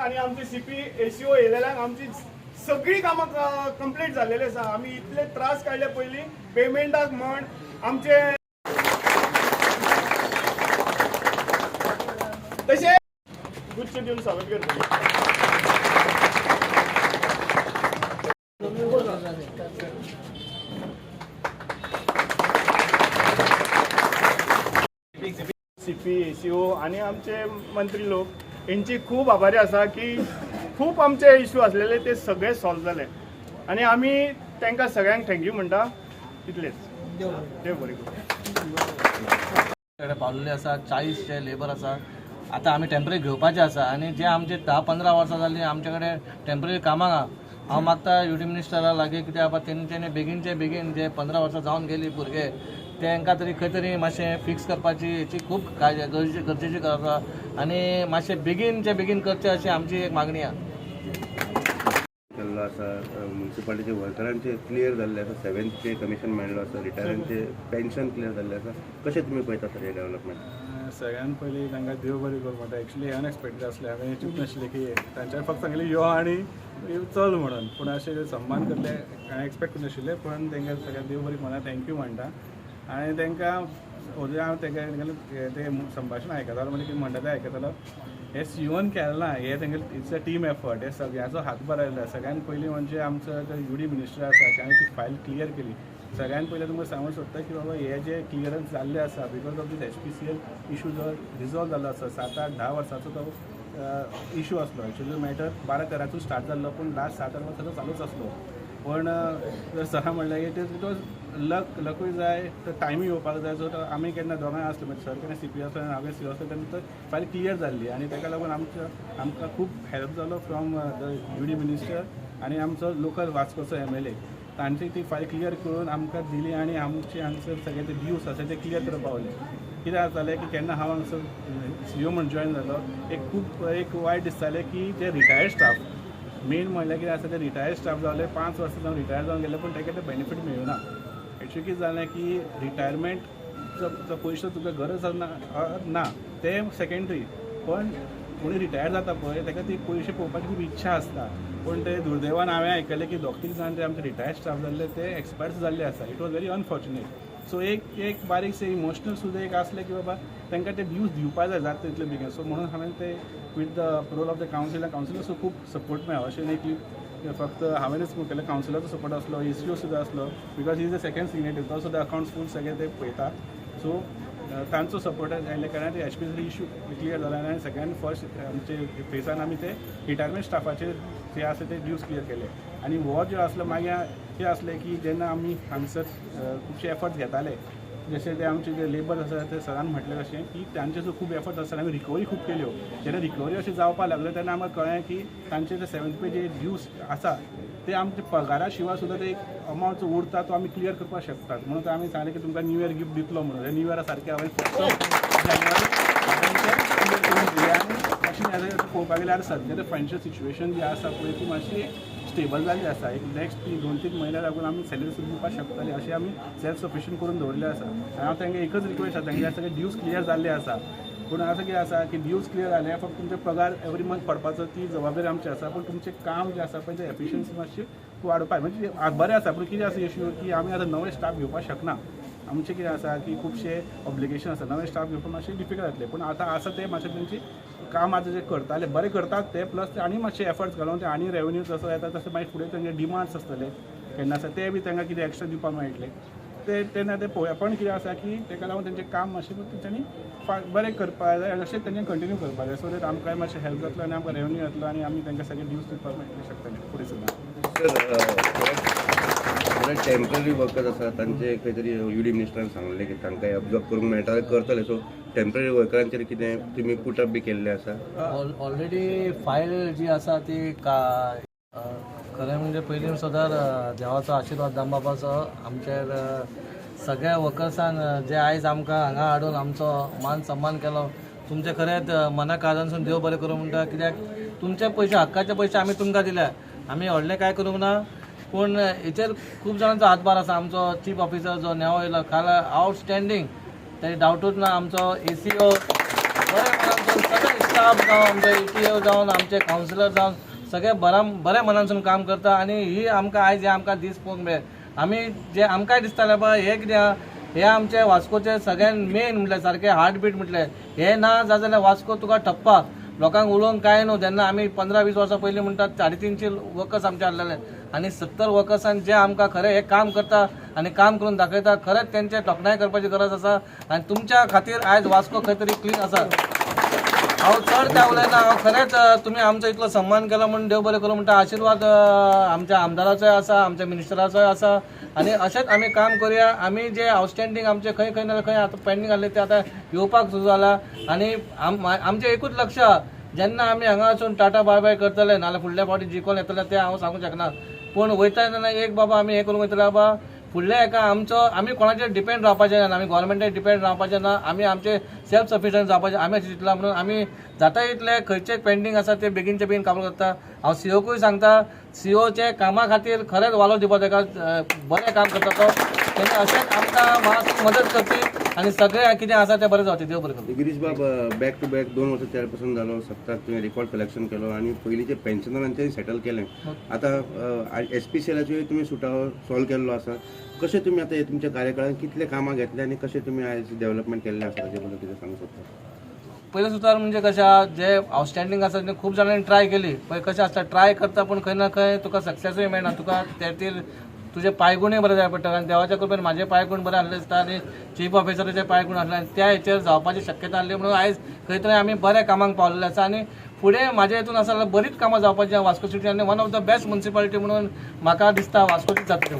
आणि आमचे CP ACO येयलेल्यांक आमची सगळी कामां कंप्लीट जालेली आसा. आमी इतले त्रास काडले पयलीं पेमेंटाक म्हण आमचे तशें गुच्छ दिवन स्वागत करतले. सीपी एसीओ आणि आमचे मंत्री लोक यांची खूप आभारी आसा की खूप आमचे इश्यू असलेले ते सगळे सॉल्व झाले आणि आम्ही त्यांना सगळ्यांक थँक्यू म्हणटा. इतलेच. देव बरें करूं. पावलेले आसा 40 जे लेबर आसा. आता आम्ही टेम्पररी घेवपाचे आसा आणि जे आमचे 10-15 वर्सां जाल्ली आमचे कडेन टेम्पररी कामाक आहा. हांव मागता युटी मिनिस्टरा लागीं कित्याक बाबा तेंच्यांनी बेगीन जे 15 वर्सां जावन गेली भुरगे तांकां तरी खंय तरी मातशें फिक्स करपाची हेची खूब गरजेची गरज आसा आणि मातशें बेगीन करचें अशी आमची एक मागणी आहा. केल्लो आसा म्युनिसिपालिटीचे वर्करांचे क्लियर जाल्ले आसा. 7th पे कमिशन मेळ्ळो आसा. रिटायरांचे पेन्शन क्लियर जाल्ले आसा. कशें तुमी पळयता सर हे डेव्हलपमेंट? सगळ्यांत पयलीं तांकां देव बरें करूं म्हणटा. एक्चुली अनएक्सपेक्टेड आसलें. हांवें चिंतूंक नाशिल्लें की तांच्यानी फक्त सांगलें यो आनी चल म्हणून. पूण अशें सन्मान करले हांवें एक्सपेक्ट करूं नाशिल्लें. पण तांकां सगळ्यांक देव बरें म्हणटा. थँक्यू म्हणटा. आनी तांकां हांव तांकां तें संभाशण आयकतालो म्हणजे कितें म्हणटा तें आयकतालो. हे सीओन केलें ना. हे तांकां इट्स अ टीम एफर्ट. हे सगळ्यांचो हातभार आयला. सगळ्यांत पयलीं म्हणजे आमचो युडी मिनिस्टर आसा ताणें ती फायल क्लियर केली. सगळ्यांत पयलीं तुमकां सांगूंक सोदता की बाबा हे जे क्लियरन्स जाल्ले आसा because of these HPCL issue जो रिजॉल्व जाल्लो आसा 7-8-10 वर्सांचो तो इशू आसलो. एक्चुअली मॅटर 12-13 स्टार्ट जाल्लो पूण लास्ट 7-8 वर्सांचो चालूच आसलो. पण जर सहा म्हणल्यार इट वॉज लकूय जाय तर टायमूय येवपाक जाय. सो आमी केन्ना दोगांय आसलो म्हणजे सर केन्ना CP आसलो आनी हांवें CO आसलो तेन्ना तो फायल क्लियर जाल्ली आनी ताका लागून आमकां खूब हेल्प जालो फ्रॉम द युडी मिनिस्टर आनी आमचो लोकल वास्कोचो MLA. तांची ती फायल क्लियर करून आमकां दिली आनी आमचे हांगसर सगळे ते ड्यूज आसा ते क्लियर करपाक पावले. कित्याक जालें की केन्ना हांव हांगसर CO म्हणून जॉयन जालो एक वायट दिसतालें की जे रिटायर्ड स्टाफ मेन म्हणल्यार कितें आसा ते रिटायर्ड स्टाफ जाले 5 वर्सां जावन रिटायर जावन गेले पूण ताका ते बेनिफीट मेळूना. एक्चुअली कितें जालें की रिटायरमेंटचो पयसो तुका गरज ना ते सेकेंडरी. पण कोणी रिटायर जाता पळय ताका ती पयशे पळोवपाची खूब इच्छा आसता. पूण ते दुर्दैवान हांवें आयकलें की 2-3 जाण जे आमचे रिटायर्ड स्टाफ जाल्ले ते एक्सपायर्स जाल्ले आसा. It was very unfortunate. So एक बारीकशें इमोशनल सुद्दां एक आसलें की बाबा तांकां ते ड्यूज दिवपा जाय जाता तितले बेगीन. सो म्हणून हांवें ते with the role of the councillor खूब सपोर्ट मेळ्ळो. अशें न्ही की फक्त हांवेंच केलं. कावन्सिलराचो सपोर्ट आसलो. ECO सुद्दां आसलो because he is the second signatory. तो सुद्दां अकाउंट्स फूल सगळे ते पळयता. सो तांचो सपोर्ट आयिल्ल्या कारणान ते HPCL इशू क्लियर जाला आनी सगळ्यांत फर्स्ट आमचे फेसान आमी ते रिटायरमेंट स्टाफाचे जे आसा ते ड्यूज क्लियर केले. आनी हो जो आसलो मागीर कितें आसलें की जेन्ना आमी हांगसर खुबशे एफर्ट्स घेताले जशें ते आमचे जे लेबर आसा ते सरान म्हटलें अशें की तांचे जो खूब एफर्ट्स आसा आमी रिकवरी खूब केल्यो. जेन्ना रिकवरी अशें जावपाक लागलें तेन्ना आमकां कळ्ळें की तांचे जे 7th पे जे ड्यूज आसा ते आमचे पगारा शिवाय सुद्दां ते एक अमावंट जो उरता तो आमी क्लियर करपाक शकतात. म्हणून आमी सांगलें की तुमकां न्यू इयर गिफ्ट दितलो म्हणून. न्यू इयरा सारकें हांवें 1 जानेवारी क्लियर करून दिलें. आनी अशें पळोवपाक गेल्यार सद्या ते फायनान्शियल सिच्युएशन जी आसा पळय ती मातशी स्टेबल जाल्ली आसा. एक नेक्स्ट 2-3 म्हयने लागून आमी सॅलरी सुद्दां दिवपाक शकतले अशें आमी सेल्फ सफिशियंट करून दवरलें आसा. आनी हांव तांकां एकच रिक्वेस्ट आसा तांचे सगळे ड्यूज क्लियर जाल्ले आसा. पूण आतां कितें आसा की ड्यूज क्लियर जाले फक्त तुमचे पगार एवरी मंथ पडपाचो ती जबाबदारी आमची आसा. पूण तुमचें काम जें आसा पळय तें एफिशियन्सी मातशी वाडोवपाक म्हणजे बरें आसा. पूण कितें आसा इश्यू की आमी आतां नवे स्टाफ घेवपाक शकना. आमचें कितें आसा की खुबशे ऑब्लिगेशन आसा. नवे स्टाफ घेवपाक मातशें डिफिकल्ट जातलें. पूण आतां आसा ते मातशें तेंची काम आतां जे करताले बरें करतात ते प्लस ते आनी मातशे एफर्ट्स घालून ते आनी रेवन्यू जसो येता तसो मागीर फुडें तेंचे डिमांड्स आसतले केन्ना आसा ते बी तांकां कितें एक्स्ट्रा दिवपाक मेळटलें ते तेन्ना ते पळोवया. पण कितें आसा की ताका लागून तेंचें काम मातशें तेंच्यांनी बरें करपाक जाय आनी अशें तेंच्यांनी कंटिन्यू करपाक जाय. सो दॅट आमकांय मातशें हेल्प जातलो आनी आमकां रेवन्यू येतलो आनी आमी तांकां सगळे ड्यूज दिवपाक मेळटले शकतले फुडें सुद्दां. टेम्पररी वर्कर्स आसा तांचे खंय तरी युडी मिनिस्टरान सांगलें की तांकां ऑब्जर्व करूंक मेळटा करतले. सो टेम्पररी वर्करांचेर कितें तुमी पुटअप बी केल्लें आसा? ऑलरेडी फायल जी आसा ती खरें म्हणजे पयलीं सुद्दां देवाचो आशिर्वाद दामबाबाचो आमचेर सगळ्या वर्कर्सान जे आयज आमकां हांगा हाडून आमचो मान सन्मान केलो. तुमचे खरेंच मना काळजानसून देव बरें करूं म्हणटा. कित्याक तुमचे पयशे हक्काचे पयशे आमी तुमकां दिल्या. आमी व्हडलें कांय करूंक ना. पूण हेचेर खूब जाणांचो हातभार आसा. आमचो चीफ ऑफिसर जो नेवो येयलो काल आउटस्टँडींग ते डावटूच ना. आमचो ACO सगळे स्टाफ जावन आमचे ETO जावन आमचे कावन्सिलर जावन सगळे बऱ्या मनानसून काम करता आणि ही आमकां आयज हे आमकां दीस पळोवंक मेळ. आमी जे आमकांय दिसतालें पळय हे कितें आहा, हे आमचे वास्कोचे सगळ्यान मेन म्हटल्यार सारके हार्टबीट म्हटल्यार हे ना जाल्यार वास्को तुका ठप्पा. लोकांक उलोवंक काय न्हू. जेन्ना आमी 15-20 वर्सां पयलीं म्हणटात 350 वर्कर्स आमचे आसलेले आनी 70 वर्कर्सान जे आमकां खरें हे काम करता आनी काम करून दाखयता, खरेंच तेंचे तोखणाय करपाची गरज आसा आनी तुमच्या खातीर आयज वास्को खंय तरी क्लीन आसा. हांव चड काय उलयना, हांव खरेंच तुमी आमचो इतलो सन्मान केलो म्हणून देव बरें करूं म्हणटा. आशिर्वाद आमच्या आमदाराचोय आसा, आमच्या मिनिस्टराचोय आसा आनी अशेंच आमी काम करुया. आमी जे आउटस्टँडींग आमचे खंय खंय ना खंय आतां पेंडींग आसले ते आतां येवपाक सुरू जाला आनी आमचें एकूच लक्ष, जेन्ना आमी हांगा वचून टाटा बाय बाय करतले नाल्यार फुडल्या फावटी जिखोन येतले ते हांव सांगूंक शकना, पूण वयता तेन्ना एक बाबा आमी हें करूंक वयतले बाबा फुडल्या हेका आमी कोणाचेर डिपेंड रावपाचें ना, आमी गोवोरमेंटाचेर डिपेंड रावपाचें ना, आमी आमचे सेल्फ सफिशियंट जावपाचें आमी अशें चिंतला. म्हणून आमी जाता इतले खंयचे पेंडींग आसा ते बेगीनचे बेगीन काम करता. हांव COकूय सांगता, COचे कामा खातीर खरेंच वालो दिवपाक ताका बरें काम करता तो. तेणी अशेंच आमकां मातशी मदत करची आनी सगळें कितें आसा तें बरें जावचें. देव बरें करूं. गिरीश बाब बॅक टू बॅक 2 वर्सां चेअरपर्सन जालो, 7 तुवें रिकॉर्ड कलेक्शन केलो आणि पयलींचे पेन्शनरांचेंय सेटल केलें. आतां SPCLाचेय तुमी सुटावो सॉल्व केल्लो आसा. कशें तुमी आतां तुमच्या कार्यकाळांत कितले कामां घेतले आनी कशें तुमी आयज डेव्हलपमेंट केल्लें आसा ताचे बद्दल कितें सांगूंक सोदता? पयलें सुतार म्हणजे कशें आहा, जे आउटस्टँडींग आसा ते खूब जाणांनी ट्राय केली. पळय कशें आसता, ट्राय करता पूण खंय ना खंय तुका सक्सेसूय मेळना. तुका त्या खातीर तुजे पांयगुणय बरे जाय पडटा आनी देवाच्या कृपेन म्हाजे पांयगुण बरे आसले दिसता आनी चीफ ऑफिसराचे पांयगुण आसले आनी त्या हेचेर जावपाची शक्यता आसली म्हणून आयज खंय तरी आमी बऱ्या कामाक पावलेले आसा आनी फुडें म्हाज्या हितून आसा जाल्यार बरीच कामां जावपाची वास्को सिटी आनी one of the best municipality म्हणून म्हाका दिसता वास्कोची जातली.